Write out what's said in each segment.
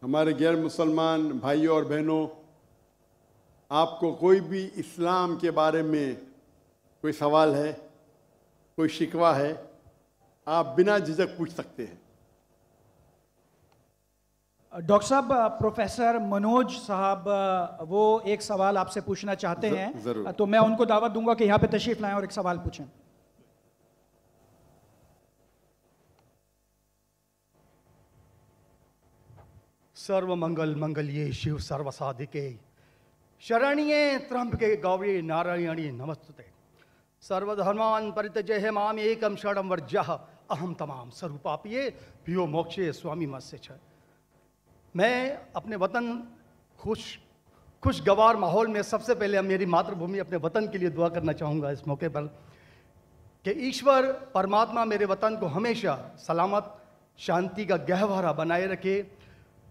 हमारे गैर मुसलमान भाइयों और बहनों, आपको कोई भी इस्लाम के बारे में कोई सवाल है, कोई शिकवा है, आप बिना झिझक पूछ सकते हैं। डॉक्टर साहब, प्रोफेसर मनोज साहब वो एक सवाल आपसे पूछना चाहते हैं। जरूर। तो मैं उनको दावत दूंगा कि यहाँ पे तशरीफ लाएं और एक सवाल पूछें। सर्व मंगल मंगल्ये शिव सर्व साधिके शरण्ये त्र्यंबके गौरी नारायणी नमस्तुते। सर्वधर्मान् परित्यज्य माम एकम शरणं वर्जः अहम तमाम स्वरूपापिये प्रियो मोक्षे स्वामी मत्स्य छ। मैं अपने वतन खुशगवार माहौल में सबसे पहले मेरी मातृभूमि अपने वतन के लिए दुआ करना चाहूँगा इस मौके पर कि ईश्वर परमात्मा मेरे वतन को हमेशा सलामत शांति का गहवारा बनाए रखे।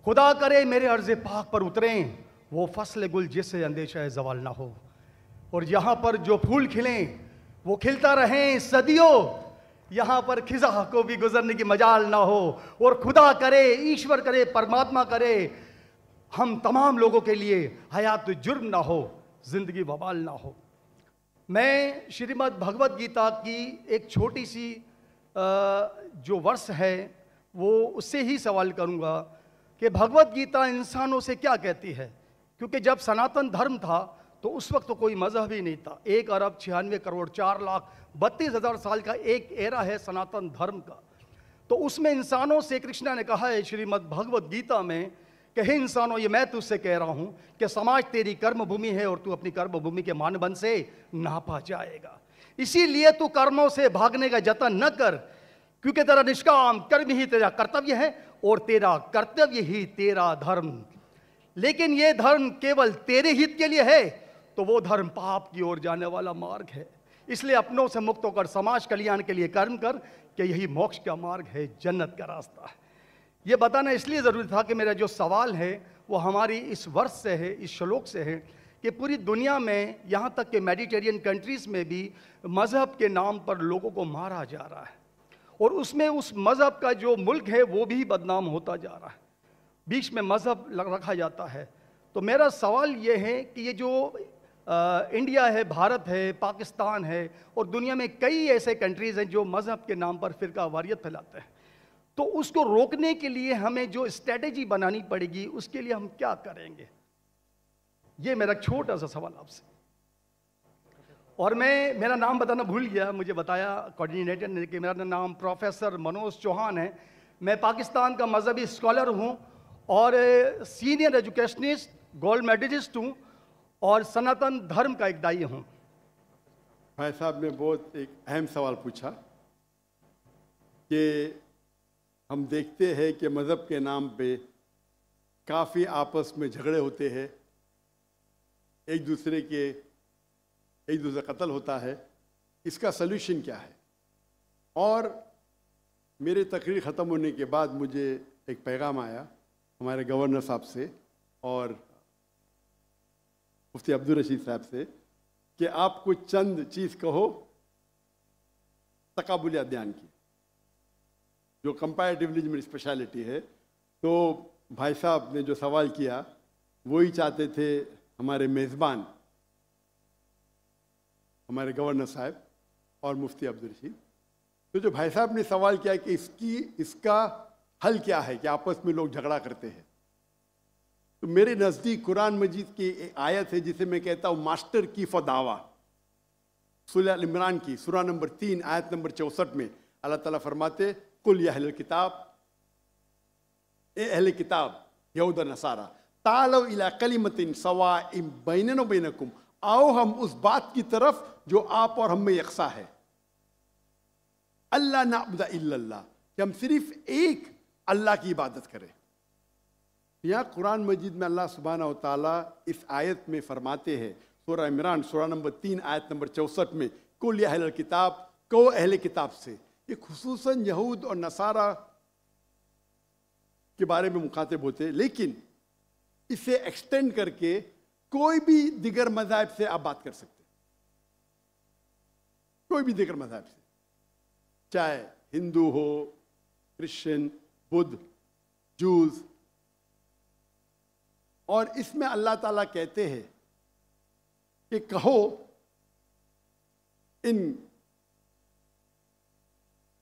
खुदा करे मेरे अर्ज़े पाक पर उतरें वो फसल गुल जिससे अंदेशा जवाल ना हो, और यहाँ पर जो फूल खिलें वो खिलता रहें सदियों, यहाँ पर खिजा को भी गुजरने की मजाल ना हो। और खुदा करे, ईश्वर करे, परमात्मा करे हम तमाम लोगों के लिए हयात जुर्म ना हो, जिंदगी बवाल ना हो। मैं श्रीमद् भगवत गीता की एक छोटी सी जो वर्ष है वो उससे ही सवाल करूँगा कि भगवत गीता इंसानों से क्या कहती है। क्योंकि जब सनातन धर्म था तो उस वक्त तो कोई मजहब ही नहीं था। 1 अरब 96 करोड़ 4,32,000 साल का एक एरा है सनातन धर्म का। तो उसमें इंसानों से कृष्ण ने कहा है श्रीमद् भगवत गीता में कि हे इंसानों, ये मैं तुझसे कह रहा हूँ कि समाज तेरी कर्म भूमि है और तू अपनी कर्म भूमि के मानबन से नापा जाएगा। इसीलिए तू कर्मों से भागने का जतन न कर, क्योंकि तेरा निष्काम कर्म ही तेरा कर्तव्य है और तेरा कर्तव्य ही तेरा धर्म। लेकिन ये धर्म केवल तेरे हित के लिए है तो वो धर्म पाप की ओर जाने वाला मार्ग है। इसलिए अपनों से मुक्त होकर समाज कल्याण के लिए कर्म कर कि यही मोक्ष का मार्ग है, जन्नत का रास्ता है। ये बताना इसलिए ज़रूरी था कि मेरा जो सवाल है वो हमारी इस वर्ष से है, इस श्लोक से है कि पूरी दुनिया में, यहाँ तक कि मेडिटेरियन कंट्रीज़ में भी मज़हब के नाम पर लोगों को मारा जा रहा है, और उसमें उस मज़हब का जो मुल्क है वो भी बदनाम होता जा रहा है। बीच में मज़हब रखा जाता है। तो मेरा सवाल ये है कि ये जो इंडिया है, भारत है, पाकिस्तान है और दुनिया में कई ऐसे कंट्रीज़ हैं जो मज़हब के नाम पर फ़िरका वारियत फैलाते हैं, तो उसको रोकने के लिए हमें जो स्ट्रेटेजी बनानी पड़ेगी उसके लिए हम क्या करेंगे? ये मेरा छोटा सा सवाल आपसे। और मैं मेरा नाम बताना भूल गया, मुझे बताया कोऑर्डिनेटर ने कि मेरा नाम प्रोफेसर मनोज चौहान है। मैं पाकिस्तान का मजहबी स्कॉलर हूँ और सीनियर एजुकेशनिस्ट, गोल्ड मेडलिस्ट हूँ और सनातन धर्म का एक दाई हूँ। भाई साहब ने बहुत एक अहम सवाल पूछा कि हम देखते हैं कि मज़हब के नाम पे काफ़ी आपस में झगड़े होते हैं, एक दूसरे कत्ल होता है। इसका सल्यूशन क्या है? और मेरे तकरीर ख़त्म होने के बाद मुझे एक पैगाम आया हमारे गवर्नर साहब से और मुफ्ती अब्दुल रशीद साहब से कि आप कुछ चंद चीज़ कहो तकाबुली अध्ययन की, जो कंपैरेटिवली मेरी स्पेशलिटी है। तो भाई साहब ने जो सवाल किया वही चाहते थे हमारे मेज़बान, हमारे गवर्नर साहब और मुफ्ती अब्दुल रशीद। तो जो भाई साहब ने सवाल किया कि इसका हल क्या है कि आपस में लोग झगड़ा करते हैं, तो मेरे नज़दीक कुरान मजीद की एक आयत है जिसे मैं कहता हूँ मास्टर की फॉर दावा। सूरह इमरान की सूरह नंबर 3 आयत नंबर 64 में अल्लाह ताला फरमाते कुल या अहले किताब, ए अहले किताब यहूद और नसारा, तालव इला कलिमतिन सवाइम बैनना व बैनकुम, आओ हम उस बात की तरफ जो आप और हम में यकसा है। अल्लाह नअबुद इल्लल्लाह, कि हम सिर्फ एक अल्लाह की इबादत करें। यहाँ कुरान मजीद में अल्लाह सुब्हानहू व तआला इस आयत में फरमाते हैं, सूरह इमरान सूरह नंबर 3 आयत नंबर 64 में, कुल या अहले किताब, कहो अहले किताब से। ये खुसूसन यहूद और नसारा के बारे में मुखातिब होते, लेकिन इसे एक्सटेंड करके कोई भी दिगर मज़हब से आप बात कर सकते, कोई भी दिगर मज़हब से, चाहे हिंदू हो, क्रिश्चियन, बुद्ध, जूस, और इसमें अल्लाह ताला कहते हैं कि कहो इन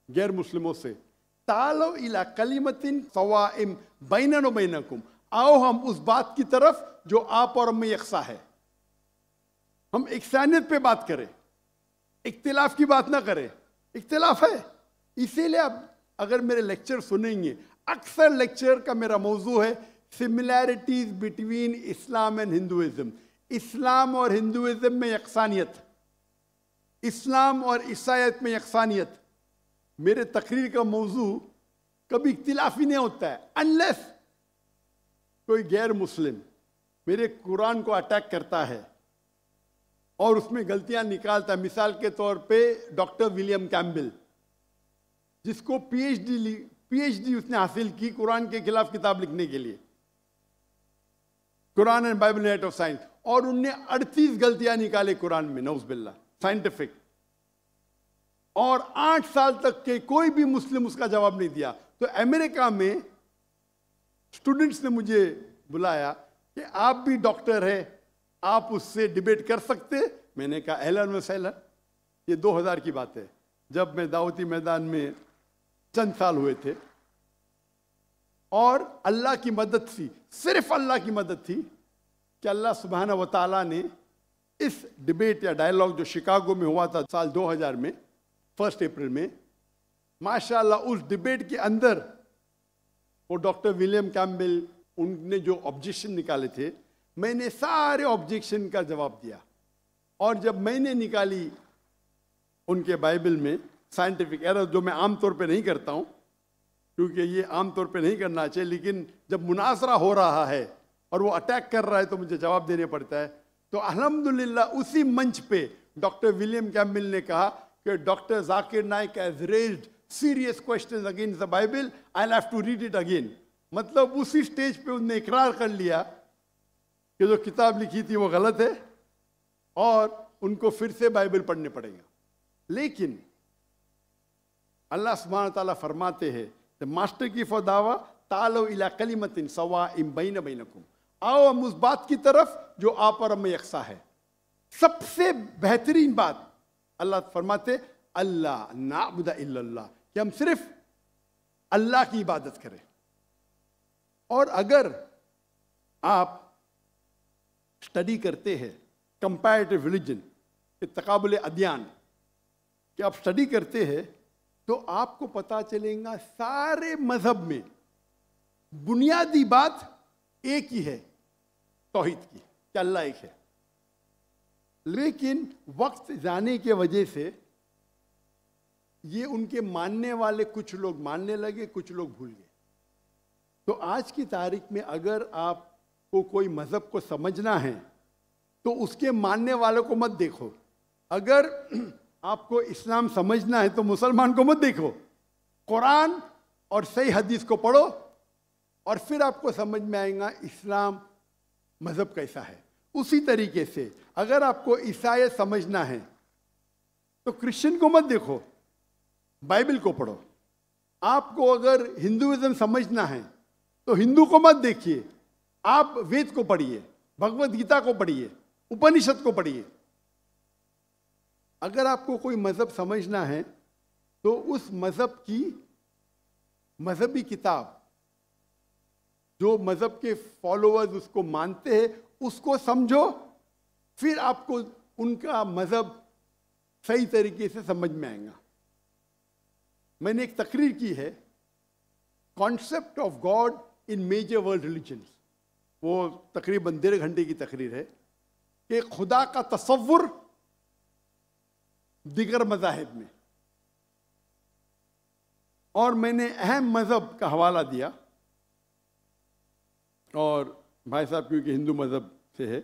गैर मुस्लिमों से, तालो इला कलिमतिन सवाइम बैनना व बैनकुम, आओ हम उस बात की तरफ जो आप और हमें यकसा है। हम इकसानियत पे बात करें, इख्तिलाफ की बात ना करें। इख्तिलाफ है, इसीलिए आप अगर मेरे लेक्चर सुनेंगे, अक्सर लेक्चर का मेरा मौजू है similarities between Islam and Hinduism. Islam और हिंदुइज्म में यकसानियत, इस्लाम और ईसाईयत में यकसानियत। मेरे तकरीर का मौजू कभी इख्तिलाफ ही नहीं होता है, अनलेस कोई गैर मुस्लिम मेरे कुरान को अटैक करता है और उसमें गलतियां निकालता है। मिसाल के तौर पे डॉक्टर विलियम कैम्बेल, जिसको पीएचडी उसने हासिल की कुरान के खिलाफ किताब लिखने के लिए, Quran and Bible net of science, और उनने 38 गलतियां निकाले कुरान में, नौज़ुबिल्लाह, साइंटिफिक। और 8 साल तक के कोई भी मुस्लिम उसका जवाब नहीं दिया। तो अमेरिका में स्टूडेंट्स ने मुझे बुलाया कि आप भी डॉक्टर है, आप उससे डिबेट कर सकते। मैंने कहा अहलन व सहलन। ये 2000 की बात है, जब मैं दावती मैदान में चंद साल हुए थे। और अल्लाह की मदद थी, सिर्फ अल्लाह की मदद थी कि अल्लाह सुब्हाना व तआला ने इस डिबेट या डायलॉग जो शिकागो में हुआ था साल 2000 में 1 अप्रैल में, माशाल्लाह उस डिबेट के अंदर वो डॉक्टर विलियम कैम्बेल, उनने जो ऑब्जेक्शन निकाले थे, मैंने सारे ऑब्जेक्शन का जवाब दिया। और जब मैंने निकाली उनके बाइबल में साइंटिफिक एरर, जो मैं आमतौर पे नहीं करता हूँ क्योंकि ये आमतौर पे नहीं करना चाहिए, लेकिन जब मुनासरा हो रहा है और वो अटैक कर रहा है तो मुझे जवाब देने पड़ता है। तो अल्हम्दुलिल्लाह उसी मंच पे डॉक्टर विलियम कैम्बेल ने कहा कि doctor Zakir Naik has raised serious questions against the Bible, I will have to read it again. मतलब उसी स्टेज पे उन्होंने इकरार कर लिया कि जो किताब लिखी थी वो गलत है और उनको फिर से बाइबल पढ़ने पड़ेगा। लेकिन अल्लाह सुब्हानहू व तआला फरमाते हैं, द मास्टर की फॉर दावा तालो इला कलिमतिन सवाइम बैन बैनकुम, आओ हम उस बात की तरफ जो आप और हमें यकसा है। सबसे बेहतरीन बात अल्लाह फरमाते अल्लाह नाबुद इल्लल्लाह, कि हम सिर्फ अल्लाह की इबादत करें। और अगर आप स्टडी करते हैं कंपैरेटिव रिलीजन, तकाबुल अदयान, कि आप स्टडी करते हैं तो आपको पता चलेगा सारे मजहब में बुनियादी बात एक ही है, तौहीद की, कि अल्लाह एक है। लेकिन वक्त जाने के वजह से ये उनके मानने वाले कुछ लोग मानने लगे, कुछ लोग भूल गए। तो आज की तारीख में अगर आपको कोई मजहब को समझना है तो उसके मानने वालों को मत देखो। अगर आपको इस्लाम समझना है तो मुसलमान को मत देखो, कुरान और सही हदीस को पढ़ो और फिर आपको समझ में आएगा इस्लाम मजहब कैसा है। उसी तरीके से अगर आपको ईसाईयत समझना है तो क्रिश्चियन को मत देखो, बाइबल को पढ़ो। आपको अगर हिंदुइज्म समझना है तो हिंदू को मत देखिए, आप वेद को पढ़िए, भगवत गीता को पढ़िए, उपनिषद को पढ़िए। अगर आपको कोई मजहब समझना है तो उस मजहब की मजहबी किताब, जो मजहब के फॉलोअर्स उसको मानते हैं, उसको समझो, फिर आपको उनका मजहब सही तरीके से समझ में आएगा। मैंने एक तकरीर की है, concept of God in major world religions, वो तकरीबन 1.5 घंटे की तकरीर है कि खुदा का तसव्वुर दिगर मज़ाहिब में। और मैंने अहम मजहब का हवाला दिया, और भाई साहब क्योंकि हिंदू मजहब से है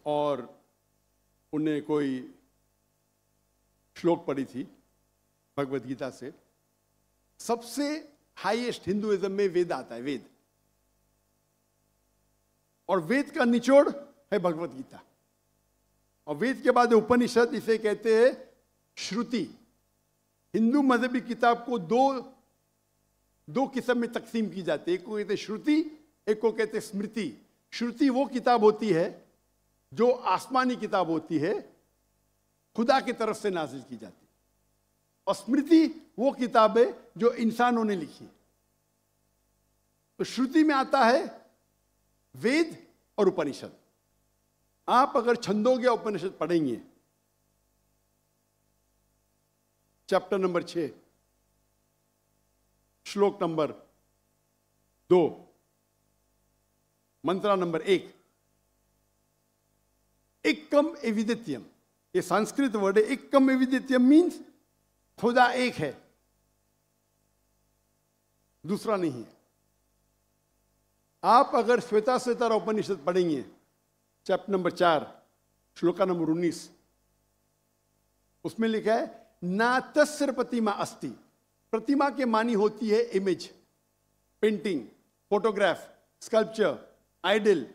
और उन्हें कोई श्लोक पढ़ी थी भगवत गीता से। सबसे हाईएस्ट हिंदुइज्म में वेद आता है, वेद, और वेद का निचोड़ है भगवत गीता। और वेद के बाद उपनिषद, इसे कहते हैं श्रुति। हिंदू मजहबी किताब को दो किस्म में तकसीम की जाती है, एक को कहते हैं श्रुति, एक को कहते स्मृति। श्रुति वो किताब होती है जो आसमानी किताब होती है, खुदा की तरफ से नाजिल की जाती है, और स्मृति वो किताब है जो इंसानों ने लिखी है। तो श्रुति में आता है वेद और उपनिषद। आप अगर छंदोग्य उपनिषद पढ़ेंगे, चैप्टर नंबर 6 श्लोक नंबर 2 मंत्रा नंबर 1, एकम एविदित्यम, ये संस्कृत वर्ड है। एकम एविदित्यम मीन्स खुदा एक है, दूसरा नहीं है। आप अगर श्वेताश्वेतर उपनिषद पढ़ेंगे, चैप्टर नंबर 4 श्लोका नंबर 19, उसमें लिखा है ना तस्य प्रतिमा अस्ति। प्रतिमा के मानी होती है image, painting, photograph, sculpture, idol.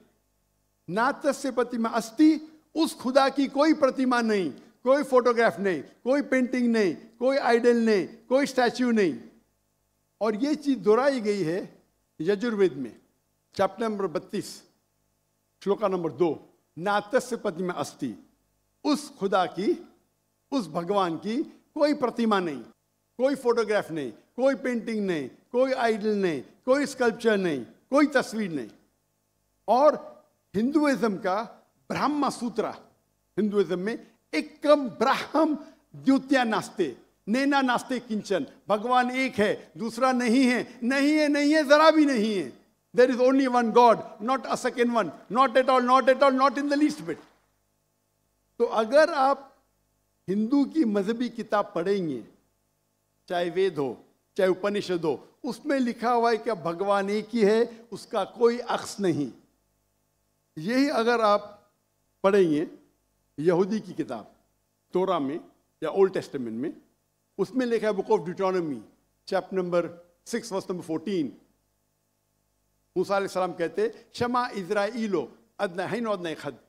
ना तस्य प्रतिमा अस्ति, उस खुदा की कोई प्रतिमा नहीं, कोई फोटोग्राफ नहीं, कोई पेंटिंग नहीं, कोई आइडल नहीं, कोई स्टैच्यू नहीं। और ये चीज दोहराई गई है यजुर्वेद में, चैप्टर नंबर 32 श्लोका नंबर 2, ना तस्य प्रतिमा अस्ति, उस खुदा की, उस भगवान की कोई प्रतिमा नहीं, कोई फोटोग्राफ नहीं, कोई पेंटिंग नहीं, कोई आइडल नहीं, कोई स्कल्पचर नहीं, कोई तस्वीर नहीं। और हिंदुइज्म का ब्रह्म सूत्र, हिंदुइज्म में एकम ब्रह्म द्वितीया नास्ते, नैना नास्ते किंचन, भगवान एक है, दूसरा नहीं है, नहीं है, नहीं है, जरा भी नहीं है। There is only one God, not a second one, not at all, not at all, not in the least bit. तो अगर आप हिंदू की मजहबी किताब पढ़ेंगे, चाहे वेद हो चाहे उपनिषद हो, उसमें लिखा हुआ है कि भगवान एक ही है, उसका कोई अक्स नहीं। यही अगर आप पढ़ेंगे यहूदी की किताब तोरा में या ओल्ड टेस्टामेंट में, उसमें लिखा है book of Deuteronomy chapter number 6 verse number 14, Musa अलैहिस्सलाम कहते शमा इज़राइलो अदनहैन अदनखद।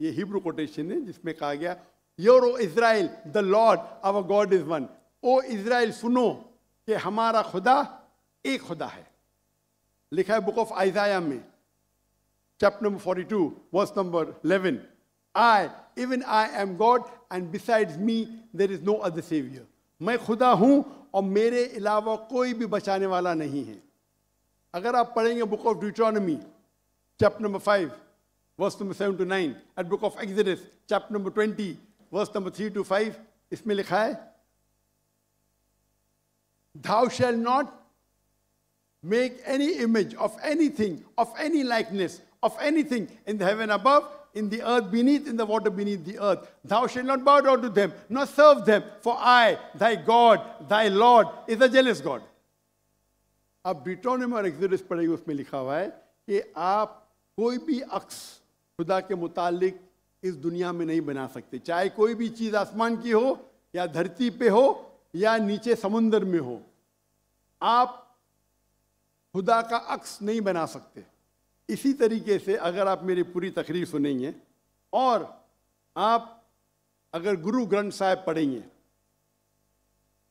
ये हिब्रू कोटेशन है जिसमें कहा गया योरो Israel the Lord our God is one. O Israel सुनो कि हमारा खुदा एक खुदा है। लिखा है बुक ऑफ आइजाया में chapter number 42 verse number 11, I even I am God and besides me there is no other saviour. मैं खुदा हूं और मेरे अलावा कोई भी बचाने वाला नहीं है। अगर आप पढ़ेंगे book of Deuteronomy chapter number 5 verse number 7 to 9 and book of Exodus chapter number 20 verse number 3 to 5, इसमें लिखा है thou shalt not make any image of anything, of any likeness, of anything in the heaven above, in the earth beneath, in the water beneath the earth. Thou shalt not bow down to them, nor serve them, for I, thy God, thy Lord, is a jealous God. अब ड्यूटोनॉमी और exodus पढ़ेंगे, उसमें लिखा हुआ है कि आप कोई भी अक्स खुदा के मुतालिक इस दुनिया में नहीं बना सकते, चाहे कोई भी चीज आसमान की हो या धरती पे हो या नीचे समुद्र में हो। आप खुदा का अक्स नहीं बना सकते। इसी तरीके से अगर आप मेरी पूरी तकरीर सुनेंगे और आप अगर गुरु ग्रंथ साहिब पढ़ेंगे,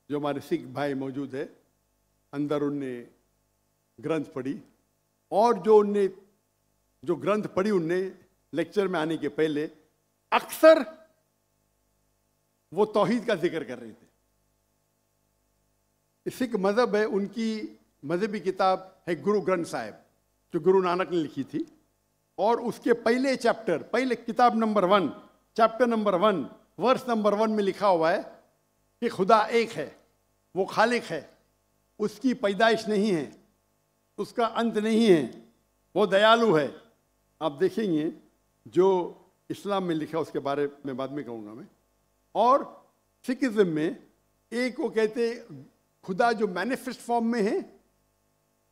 जो हमारे सिख भाई मौजूद है, अंदर उनने ग्रंथ पढ़ी, और जो ग्रंथ पढ़ी उनने लेक्चर में आने के पहले अक्सर वो तौहीद का जिक्र कर रहे थे। सिख मजहब है, उनकी मजहबी किताब है गुरु ग्रंथ साहिब, जो गुरु नानक ने लिखी थी। और उसके पहले चैप्टर, पहले किताब number 1 chapter number 1 verse number 1 में लिखा हुआ है कि खुदा एक है, वो खालिक है, उसकी पैदाइश नहीं है, उसका अंत नहीं है, वो दयालु है। आप देखेंगे जो इस्लाम में लिखा, उसके बारे में बाद में कहूँगा मैं। और सिखिज्म में एक वो कहते खुदा जो मैनिफेस्ट फॉर्म में है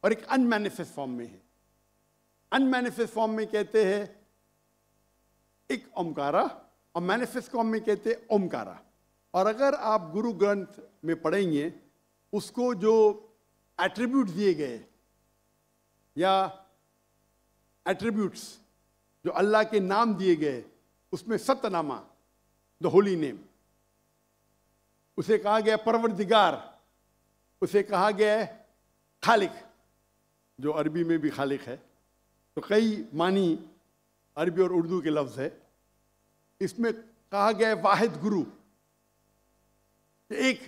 और एक अनमैनिफेस्ट फॉर्म में है। अनमैनिफेस्ट फॉर्म में कहते हैं एक ओमकारा, और मैनिफेस्ट फॉर्म में कहते हैं ओमकारा। और अगर आप गुरु ग्रंथ में पढ़ेंगे, उसको जो एट्रीब्यूट दिए गए या एट्रीब्यूट्स जो अल्लाह के नाम दिए गए, उसमें सतनामा, द होली नेम, उसे कहा गया परवरदिगार, उसे कहा गया है खालिक, जो अरबी में भी खालिक है, तो कई मानी अरबी और उर्दू के लफ्ज़ है। इसमें कहा गया है वाहिद गुरु, एक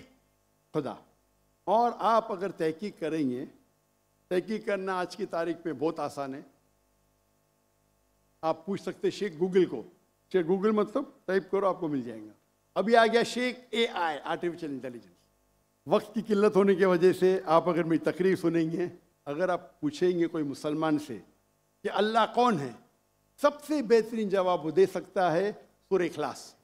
खुदा। और आप अगर तहकीक करेंगे, तहकीक करना आज की तारीख में बहुत आसान है। आप पूछ सकते शेख गूगल को, शेख गूगल मतलब टाइप करो आपको मिल जाएगा। अभी आ गया शेख AI, आर्टिफिशियल इंटेलिजेंस। वक्त की किल्लत होने की वजह से आप अगर मेरी तकरीर सुनेंगे, अगर आप पूछेंगे कोई मुसलमान से कि अल्लाह कौन है, सबसे बेहतरीन जवाब वो दे सकता है सूरह इखलास,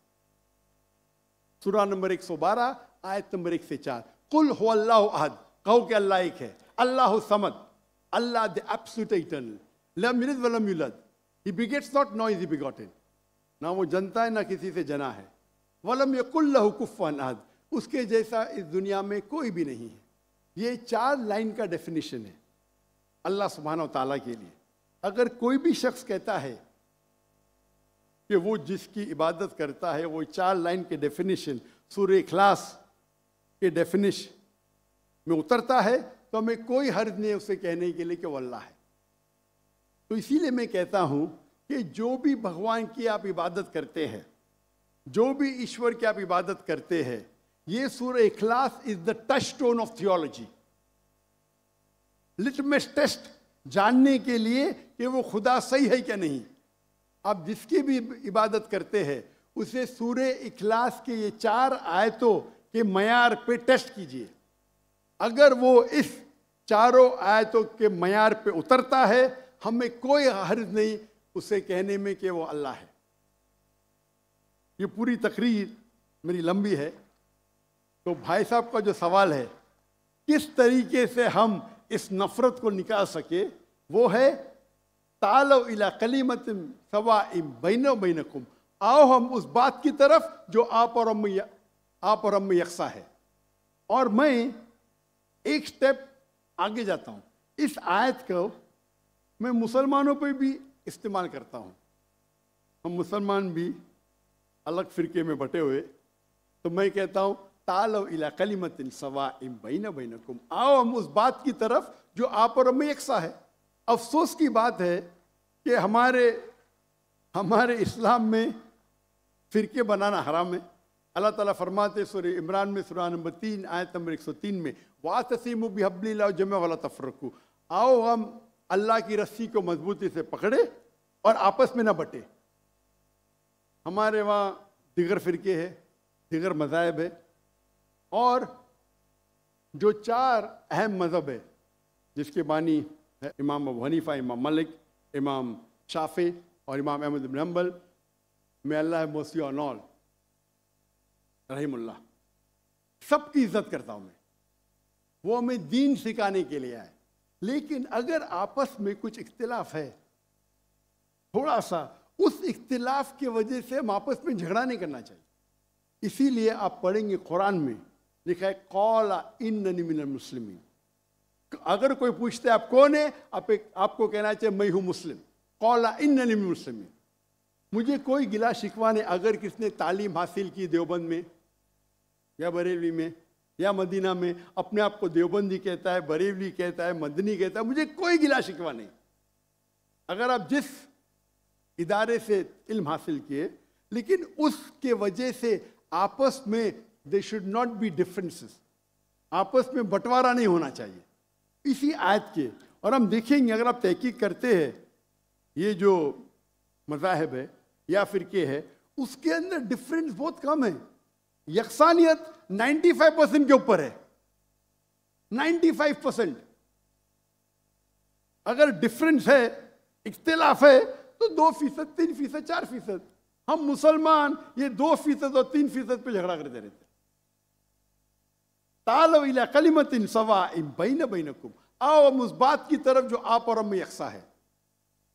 सूरह नंबर 112 आयत नंबर 1 से 4। कुल हुवल्लाहु अहद, कहो कि अल्लाह एक है। अल्लाहु समद, अल्लाह द एब्सोल्यूट इटर्नल, लम यलिद व लम यूलद, he begets not, no is he begotten, ना वो जनता है ना किसी से जना है। वलम यकुल लहु कुफुवन अहद, उसके जैसा इस दुनिया में कोई भी नहीं है। ये 4 लाइन का डेफिनेशन है अल्लाह सुब्हानहू व तआला के लिए। अगर कोई भी शख्स कहता है कि वो जिसकी इबादत करता है वो 4 लाइन के डेफिनेशन सूरह इखलास के डेफिनेशन में उतरता है, तो हमें कोई हर्ज नहीं उसे कहने के लिए कि वो अल्लाह है। तो इसीलिए मैं कहता हूं कि जो भी भगवान की आप इबादत करते हैं, जो भी ईश्वर की आप इबादत करते हैं, ये सूरह इखलास is the touchstone of theology, litmus test जानने के लिए कि वो खुदा सही है क्या नहीं। आप जिसकी भी इबादत करते हैं उसे सूरह इखलास के ये 4 आयतों के मयार पे टेस्ट कीजिए। अगर वो इस 4 आयतों के मयार पे उतरता है, हमें कोई हर्ज नहीं उसे कहने में कि वो अल्लाह है। ये पूरी तकरीर मेरी लंबी है, तो भाई साहब का जो सवाल है किस तरीके से हम इस नफरत को निकाल सके, वो है तालो इला कलिमतिन सवाइम बैना बैनकुम, आओ हम उस बात की तरफ जो आप और हम में यकसा है। और मैं एक स्टेप आगे जाता हूँ। इस आयत को मैं मुसलमानों पे भी इस्तेमाल करता हूँ। हम मुसलमान भी अलग फिरके में बटे हुए, तो मैं कहता हूँ तालो इला कलिमतिन सवाइम बैना बैनकुम, आओ हम उस बात की तरफ जो आप और हम में यकसा है। अफसोस की बात है कि हमारे इस्लाम में फिरके बनाना हराम है। अल्लाह ताला फरमाते सूरह इमरान में सूरह नंबर 3 आयत नंबर 103 में, वातसिमु बिहब्लिल्लाह जमिअ वला तफरकू, आओ हम अल्लाह की रस्सी को मजबूती से पकड़े और आपस में ना बटे। हमारे वहाँ दिगर फिरके है, दिगर मज़ाहिब है, और जो 4 अहम मज़हब है जिसके बानी है इमाम अबू हनीफा, इमाम मलिक, इमाम शाफी और इमाम Ahmad bin Hanbal, may Allah have mercy on all, रहीमुल्लाह, सबकी इज्जत करता हूँ मैं। वो हमें दीन सिखाने के लिए आए। लेकिन अगर आपस में कुछ इख्तिलाफ है थोड़ा सा, उस इख्तिलाफ की वजह से हम आपस में झगड़ा नहीं करना चाहिए। इसीलिए आप पढ़ेंगे कुरान में लिखा है कौला इन्ननी मिनल मुस्लिमीन। अगर कोई पूछते आप कौन है, आपको कहना चाहिए मैं हूँ मुस्लिम। कौला इन्ननी मिनल मुस्लिमीन, मुझे कोई गिला शिकवा नहीं अगर किसने तालीम हासिल की देवबंद में या बरेलवी में या मदीना में, अपने आप को देवबंदी कहता है, बरेलवी कहता है, मदनी कहता है, मुझे कोई गिला शिकवा नहीं। अगर आप जिस इदारे से इल्म हासिल किए, लेकिन उसके वजह से आपस में they should not be differences, आपस में बंटवारा नहीं होना चाहिए। इसी आयत के, और हम देखेंगे अगर आप तहकीक करते हैं ये जो मज़ाहिब है या फिरके है, उसके अंदर डिफरेंस बहुत कम है। यकसानियत 95% के ऊपर है, 95%। अगर डिफरेंस है, इख्तिलाफ है, तो 2%, 3%, 4%। हम मुसलमान ये 2% और 3% पे झगड़ा करते रहते। तालो इला कलिमतिन सवाइम बैना बैनकुम, आओ हम उस बात की तरफ जो आप और हम में यकसा है।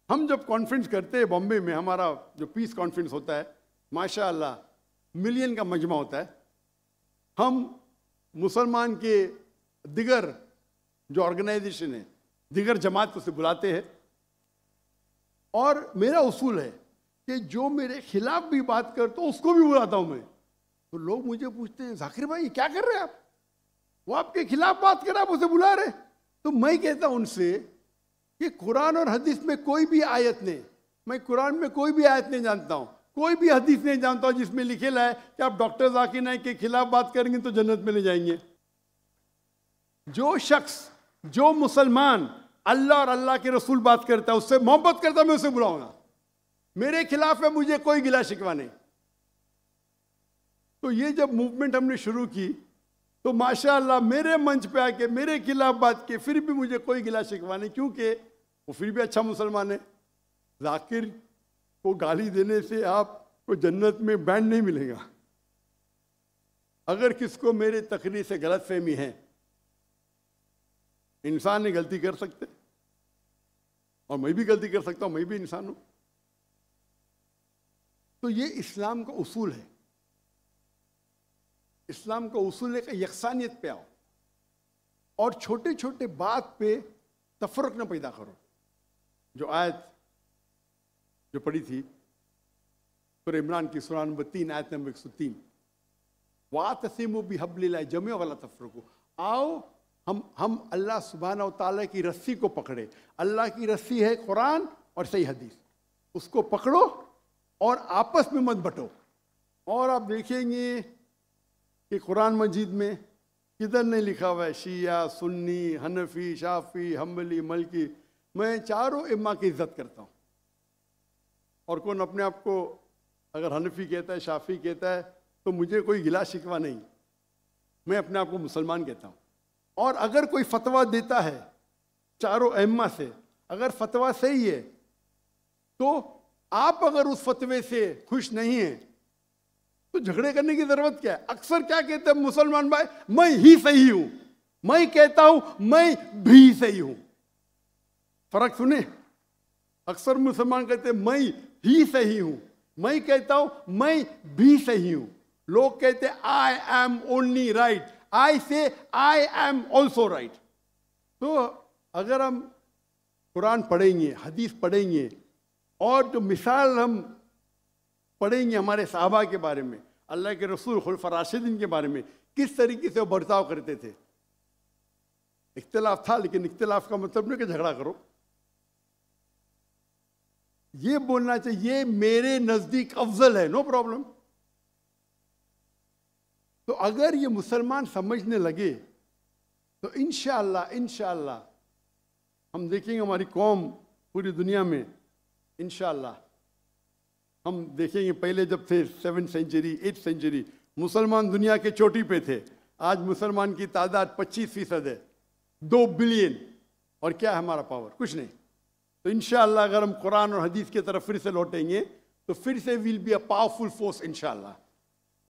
हम जब कॉन्फ्रेंस करते हैं बॉम्बे में, हमारा जो पीस कॉन्फ्रेंस होता है, माशाअल्लाह मिलियन का मजमा होता है। हम मुसलमान के दिगर जो ऑर्गेनाइजेशन है, दिगर जमात को से बुलाते हैं, और मेरा उसूल है कि जो मेरे खिलाफ भी बात करता हूँ उसको भी बुलाता हूँ मैं। तो लोग मुझे पूछते हैं जाकिर भाई क्या कर रहे हैं आप, वो आपके खिलाफ बात कर रहे हैं, आप उसे बुला रहे। तो मैं कहता हूँ उनसे कि कुरान और हदीस में कोई भी आयत नहीं, मैं कुरान में कोई भी आयत नहीं जानता हूँ, कोई भी हदीस नहीं जानता हूँ जिसमें लिखेला है कि आप डॉक्टर जाकिर नाइक के खिलाफ बात करेंगे तो जन्नत में ले जाएंगे। जो शख्स, जो मुसलमान अल्लाह और अल्लाह के रसूल बात करता है, उससे मोहब्बत करता है, मैं उसे बुलाऊंगा। मेरे खिलाफ है, मुझे कोई गिला शिकवा नहीं। तो ये जब मूवमेंट हमने शुरू की तो माशाअल्लाह मेरे मंच पे आके मेरे खिलाफ बात की, फिर भी मुझे कोई गिला शिकवा नहीं, क्योंकि वो फिर भी अच्छा मुसलमान है। जाकिर को गाली देने से आपको जन्नत में बैंड नहीं मिलेगा। अगर किसको मेरे तकरीर से गलत फहमी है, इंसान ने गलती कर सकते और मैं भी गलती कर सकता हूं, मैं भी इंसान हूं। तो ये इस्लाम का उसूल है। इस्लाम का उसूल है कि यकसानियत पे आओ और छोटे छोटे बात पे तफरक न पैदा करो। जो आयत जो पढ़ी थी सूरह इमरान की सूरह नंबर 3 आयत नंबर 103, वातसिमु बिहब्लिल्लाह जमीअन वला तफरकू। आओ हम अल्लाह सुब्हानहू व तआला की रस्सी को पकड़े। अल्लाह की रस्सी है कुरान और सही हदीस, उसको पकड़ो और आपस में मत बटो। और आप देखेंगे कि कुरान मजीद में किधर नहीं लिखा हुआ है शिया, सुन्नी, हनफी, शाफी, हम्बली, मलकी। मैं चारों इम्मा की इज्जत करता हूँ। और कौन अपने आप को अगर हनफी कहता है, शाफी कहता है, तो मुझे कोई गिला शिकवा नहीं, मैं अपने आप को मुसलमान कहता हूँ। और अगर कोई फतवा देता है चारों अइम्मा से, अगर फतवा सही है तो आप अगर उस फतवे से खुश नहीं हैं तो झगड़े करने की जरूरत क्या है। अक्सर क्या कहते हैं मुसलमान भाई, मैं ही सही हूं, मैं कहता हूं मैं भी सही हूं। फर्क सुने, अक्सर मुसलमान कहते हैं मैं ही सही हूं, मैं कहता हूं मैं भी सही हूं। लोग कहते हैं आई एम ओनली राइट, आई से आई एम ऑल्सो राइट। तो अगर हम कुरान पढ़ेंगे, हदीस पढ़ेंगे और जो मिसाल हम पढ़ेंगे हमारे साहबा के बारे में, अल्लाह के रसूल खुलफा राशिदीन के बारे में, किस तरीके से वो बर्ताव करते थे। इख्तिलाफ था, लेकिन इख्तिलाफ का मतलब नहीं कि झगड़ा करो। ये बोलना चाहिए मेरे नजदीक अफजल है, नो प्रॉब्लम। तो अगर ये मुसलमान समझने लगे तो इंशाअल्लाह हम देखेंगे हमारी कौम पूरी दुनिया में, इंशाअल्लाह हम देखेंगे। पहले जब थे 7th सेंचुरी 8th सेंचुरी मुसलमान दुनिया के चोटी पे थे, आज मुसलमान की तादाद 25% है, 2 बिलियन। और क्या है हमारा पावर? कुछ नहीं। तो इंशाअल्लाह अगर हम कुरान और हदीस की तरफ फिर से लौटेंगे तो फिर से will be a powerful force इंशाअल्लाह।